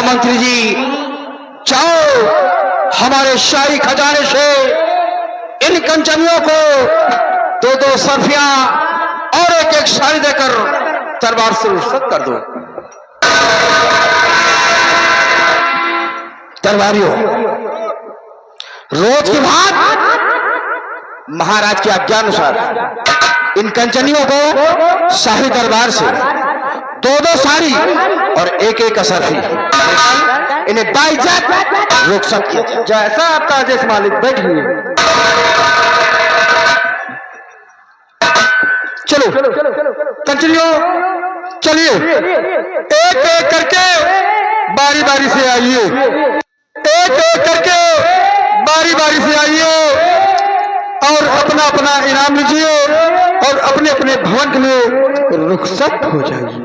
महामंत्री जी, जाओ हमारे शाही खजाने से इन कंचनियों को 2-2 सर्फियां और 1-1 साड़ी देकर दरबार से रुखसत कर दो। दरबारियों, रोज की बात महाराज की आज्ञा अनुसार इन कंचनियों को शाही दरबार से 2-2 साड़ी और 1-1 असरफी इन्हें बाइज्जत रुखसत किया जाए। जैसा आपका आदेश मालिक। बैठिए। चलो कंचनियों, चलिए एक-एक करके बारी बारी से आइए, एक-एक करके बारी बारी से आइए और अपना अपना इनाम लीजिए और अपने अपने भवन के लिए रुखसत हो जाइए।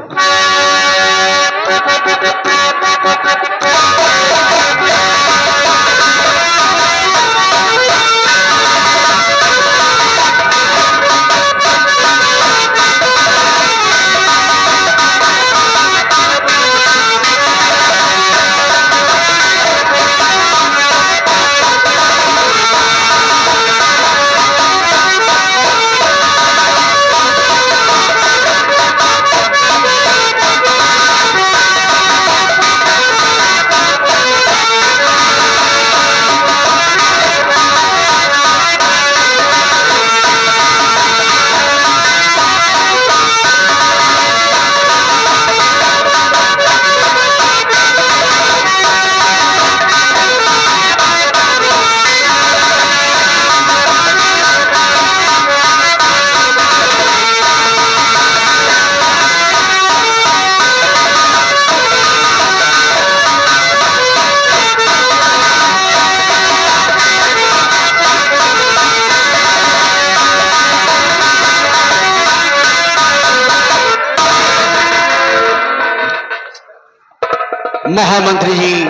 महामंत्री जी,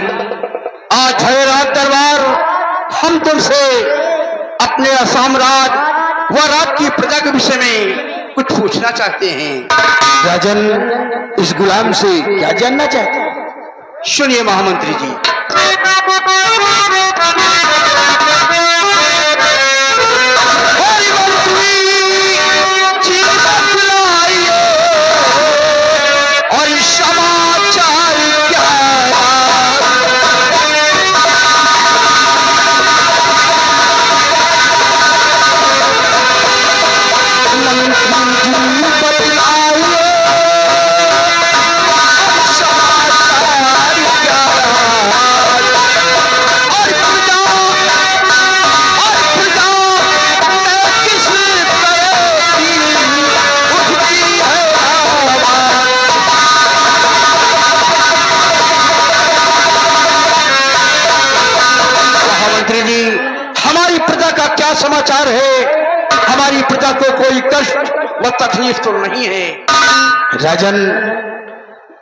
आज है रात दरबार, हम तुमसे अपने साम्राज्य व राज की प्रजा के विषय में कुछ पूछना चाहते हैं। राजन, इस गुलाम से क्या जानना चाहते हैं? सुनिए महामंत्री जी। समाचार है? हमारी प्रजा को कोई कष्ट व तकलीफ तो नहीं है? राजन,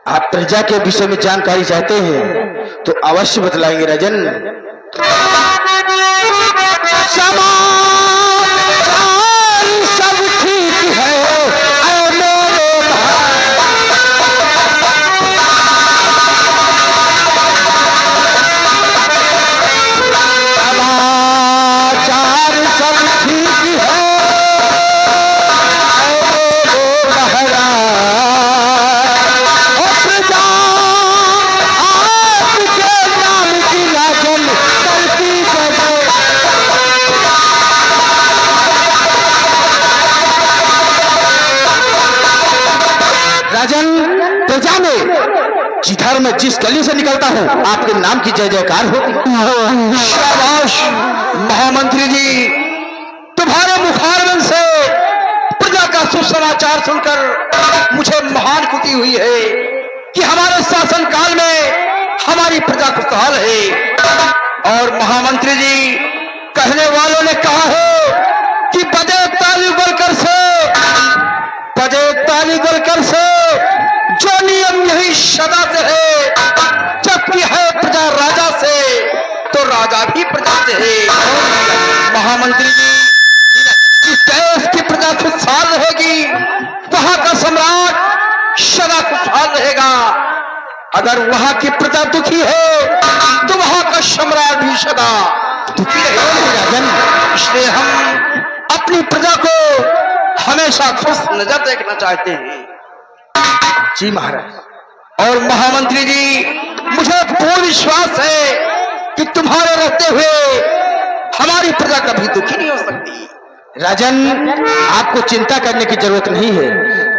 आप प्रजा के विषय में जानकारी चाहते हैं तो अवश्य बतलाएंगे राजन। सब ठीक है प्रजा में जिधर मैं जिस गली से निकलता हूँ आपके नाम की जय जयकार होती। शाबाश महामंत्री जी, तुम्हारे मुखारबंद से प्रजा का सुसमाचार सुनकर मुझे महान खुशी हुई है कि हमारे शासन काल में हमारी प्रजा खुशहाल है। और महामंत्री जी, कहने वालों ने कहा है कि बजे ताली बलकर से जो नियम यही सदा से है, जबकि है प्रजा राजा से तो राजा भी प्रजा से है। महामंत्री जी, जिस देश की प्रजा खुशहाल रहेगी वहां का सम्राट सदा खुशहाल रहेगा। अगर वहां की प्रजा दुखी है तो वहां का सम्राट भी सदा दुखी रहेगा राजन। इसलिए हम अपनी प्रजा को हमेशा खुश नजर देखना चाहते हैं। जी महाराज। और महामंत्री जी, मुझे पूर्ण विश्वास है कि तुम्हारे रहते हुए हमारी प्रजा कभी दुखी नहीं हो सकती। राजन, आपको चिंता करने की जरूरत नहीं है।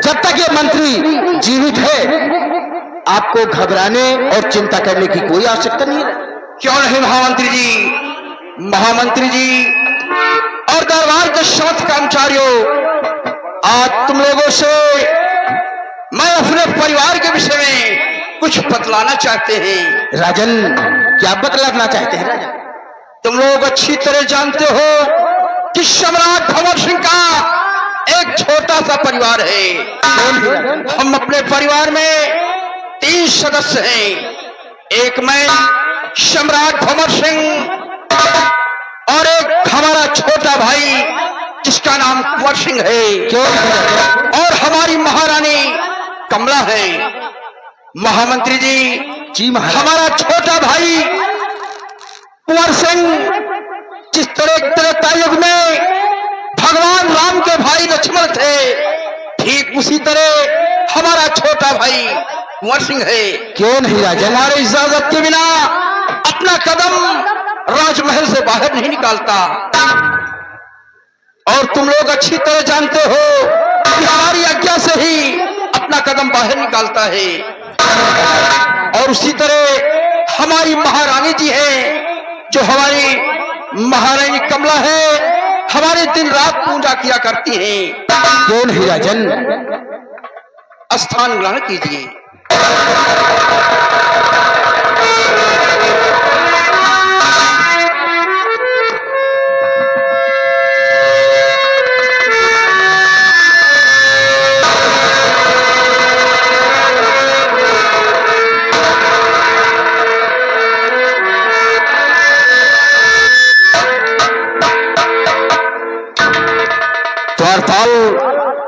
जब तक ये मंत्री जीवित है आपको घबराने और चिंता करने की कोई आवश्यकता नहीं है। क्यों नहीं महामंत्री जी? महामंत्री जी और दरबार के समस्त कर्मचारियों, आज तुम लोगों से मैं अपने परिवार के विषय में कुछ बतलाना चाहते हैं। राजन, क्या बतलाना चाहते हैं राजन? तुम लोग अच्छी तरह जानते हो कि सम्राट भंवर सिंह का एक छोटा सा परिवार है। हम अपने परिवार में 3 सदस्य हैं। एक मैं सम्राट भंवर सिंह और एक हमारा छोटा भाई जिसका नाम कुंवर सिंह है, और हमारी महारानी कमला है। महामंत्री जी, हमारा छोटा भाई कुंवर सिंह जिस तरह त्रेता युग में भगवान राम के भाई लक्ष्मण थे, ठीक उसी तरह हमारा छोटा भाई कुंवर सिंह है। क्यों नहीं राजा? हमारे इजाजत के बिना अपना कदम राजमहल से बाहर नहीं निकालता। और तुम लोग अच्छी तरह जानते हो कि हमारी आज्ञा से ही अपना कदम बाहर निकालता है। और उसी तरह हमारी महारानी जी है, जो हमारी महारानी कमला है, हमारे दिन रात पूजा किया करती हैं। क्यों नहीं राजन? स्थान ग्रहण कीजिए।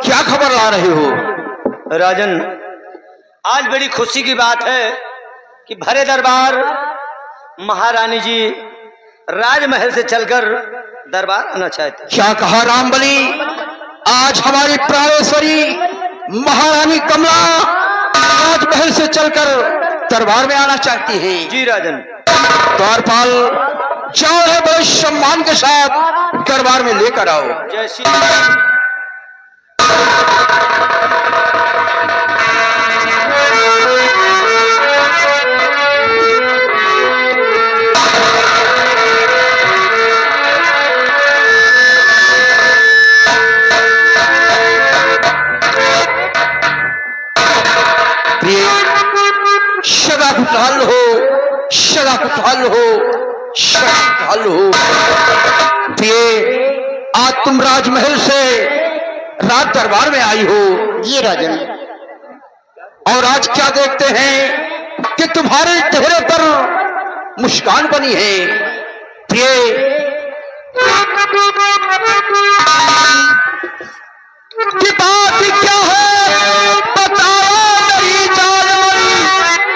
क्या खबर ला रहे हो? राजन, आज बड़ी खुशी की बात है कि भरे दरबार महारानी जी राजमहल से चलकर दरबार आना चाहते। क्या कहा रामबली? आज हमारी प्राणेश्वरी महारानी कमला राजमहल से चलकर दरबार में आना चाहती है। जी राजन। द्वारपाल, जाओ है बड़े सम्मान के साथ दरबार में लेकर आओ। जैसी सदा खुशहाल हो, सदा खुशहाल हो, सदा खुशहाल हो। प्रिय, आज तुम राजमहल से रात दरबार में आई हो। ये राजन। और आज क्या देखते हैं कि तुम्हारे चेहरे पर मुस्कान बनी है। प्रिय, की बात क्या है बताओ मेरी जानवरी,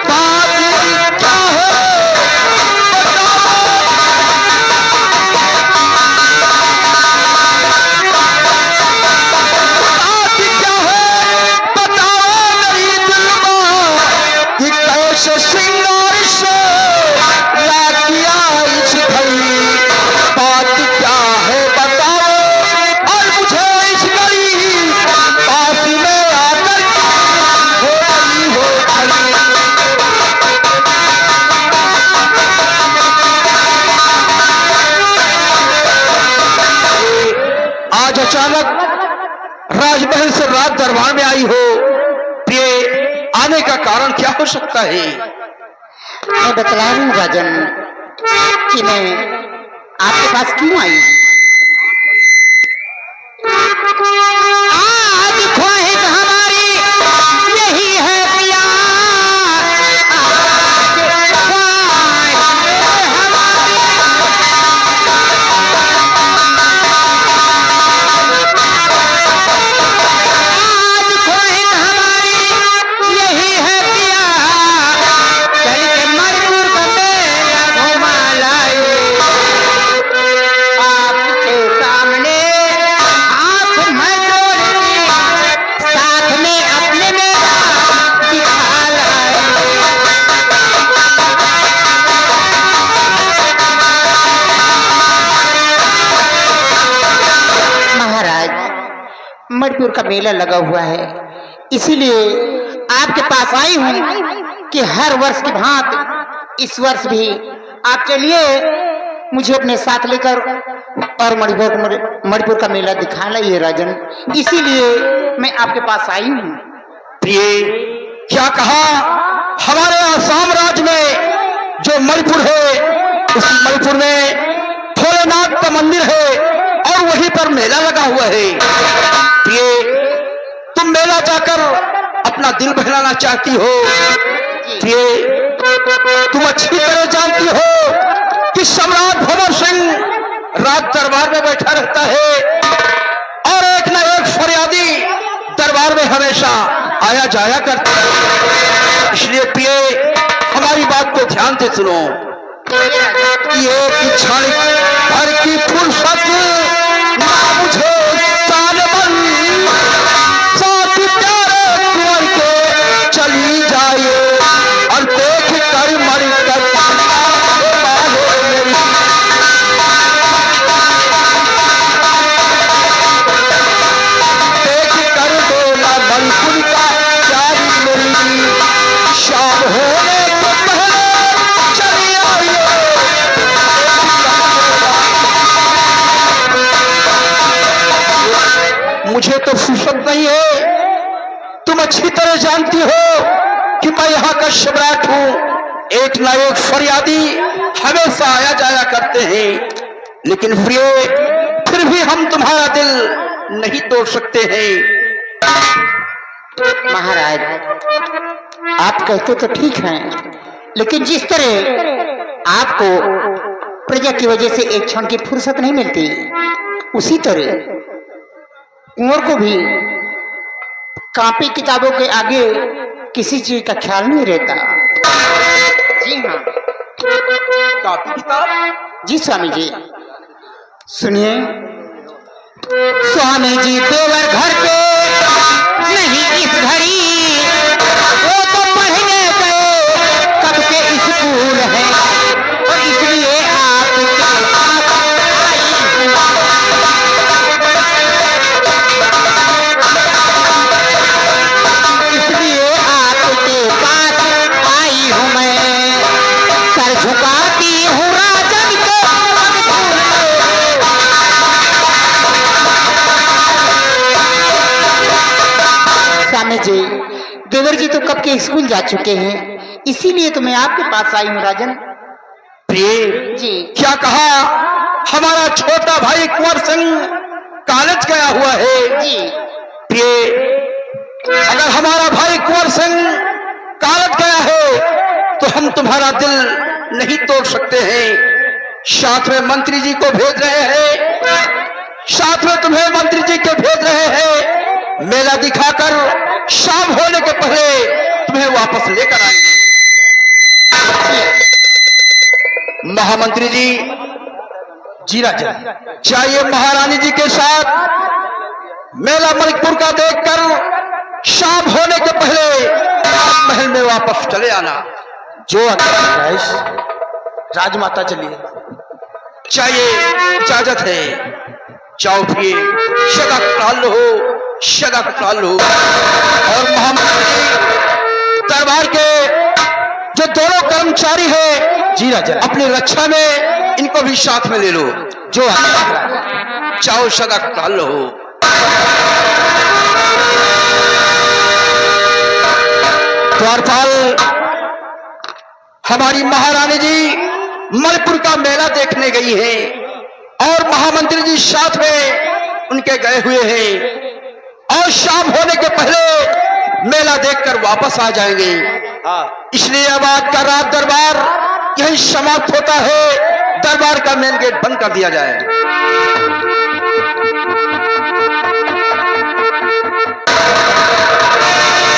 बात क्या है बताओ। बात क्या है बताओ मेरी दिलवा, कि कैसे श्रृंगार से या किया इस घड़ी। बात क्या है बताओ, और मुझे इस घड़ी पास में आकर हो गई हो खड़ी। आज अचानक राजमहल से रात दरबार में आई हो। प्रिय, आने का कारण क्या हो सकता है? मैं बतला रही हूँ राजन कि मैं आपके पास क्यों आई हूँ। आज ख्वाहिश हमारी यही है पिया, आज ख्वाहिश हमारी आज ख्वाहिश हमारी यही है पिया, मणिपुर का मेला लगा हुआ है, इसीलिए आपके पास आई हूँ कि हर वर्ष की भांति इस वर्ष भी आप चलिए मुझे अपने साथ लेकर और मणिपुर का मेला दिखा लाइए राजन, इसीलिए मैं आपके पास आई हूँ। प्रिय, क्या कहा? हमारे आसाम राज्य में जो मणिपुर है, उस मणिपुर में भोलेनाथ का मंदिर है और वहीं पर मेला लगा हुआ है। प्रिय, तुम मेला जाकर अपना दिल बहलाना चाहती हो। प्रिय, तुम अच्छी तरह जानती हो कि सम्राट भंवर सिंह रात दरबार में बैठा रहता है और एक न एक फरियादी दरबार में हमेशा आया जाया करता है। इसलिए प्रिय, हमारी बात को ध्यान से सुनो। ये क्षण भर की फुर्सत ना मुझे तालबन साथ प्यारे कुंवर के चली जाए और देख कर मर कर देख कर बोला मणिपुर का प्यारी मेरी शाम होने को पहले चली आइए। मुझे तो फुर्सत नहीं है, तुम अच्छी तरह जानती हो कि मैं यहाँ का सम्राट हूँ। एक ना एक फरियादी हमेशा आया जाया करते हैं, लेकिन प्रिय, फिर भी हम तुम्हारा दिल नहीं तोड़ सकते हैं। महाराज, आप कहते तो ठीक हैं, लेकिन जिस तरह आपको प्रजा की वजह से एक क्षण की फुर्सत नहीं मिलती, उसी तरह कुंवर को भी कॉपी किताबों के आगे किसी चीज का ख्याल नहीं रहता। जी हाँ। कॉपी किताब? जी स्वामी जी, सुनिए। स्वामी जी देवर घर पे नहीं इस घड़ी, वो तो पढ़ने गए कब के स्कूल है, और इसलिए आपके पास आई हूँ। इसलिए आपके पास आई हूँ मैं, सर झुकाती हूँ राजन के स्वामी जी। देवर जी तो कब के स्कूल जा चुके हैं, इसीलिए तो मैं आपके पास आई हूँ राजन। प्रिय जी। क्या कहा? हमारा छोटा भाई कुंवर सिंह कॉलेज गया हुआ है। जी। प्रिय, अगर हमारा भाई कुंवर सिंह कॉलेज गया है तो हम तुम्हारा दिल नहीं तोड़ सकते हैं। साथ में मंत्री जी को भेज रहे हैं, साथ में तुम्हें मंत्री जी को भेज रहे हैं। मेला दिखाकर शाम होने के पहले तुम्हें वापस लेकर आएंगे। महामंत्री जी, जी राजा, चाहिए महारानी जी के साथ मेला मणिपुर का देखकर शाम होने के पहले आप महल में वापस चले आना। जो राजमाता चलिए। चाहिए, इजाजत है। जाओ प्रिय, सदा खुशहाल हो, सदा खुशहाल हो। और महामंत्री जी, दरबार के जो दोनों कर्मचारी है, जी राजा, अपनी रक्षा में इनको भी साथ में ले लो। जो जाओ, सदा खुशहाल हो। द्वारपाल, हमारी महारानी जी मणिपुर का मेला देखने गई है और महामंत्री जी साथ में उनके गए हुए हैं और शाम होने के पहले मेला देखकर वापस आ जाएंगे। इसलिए अब आज का रात दरबार यही समाप्त होता है। दरबार का मेन गेट बंद कर दिया जाए।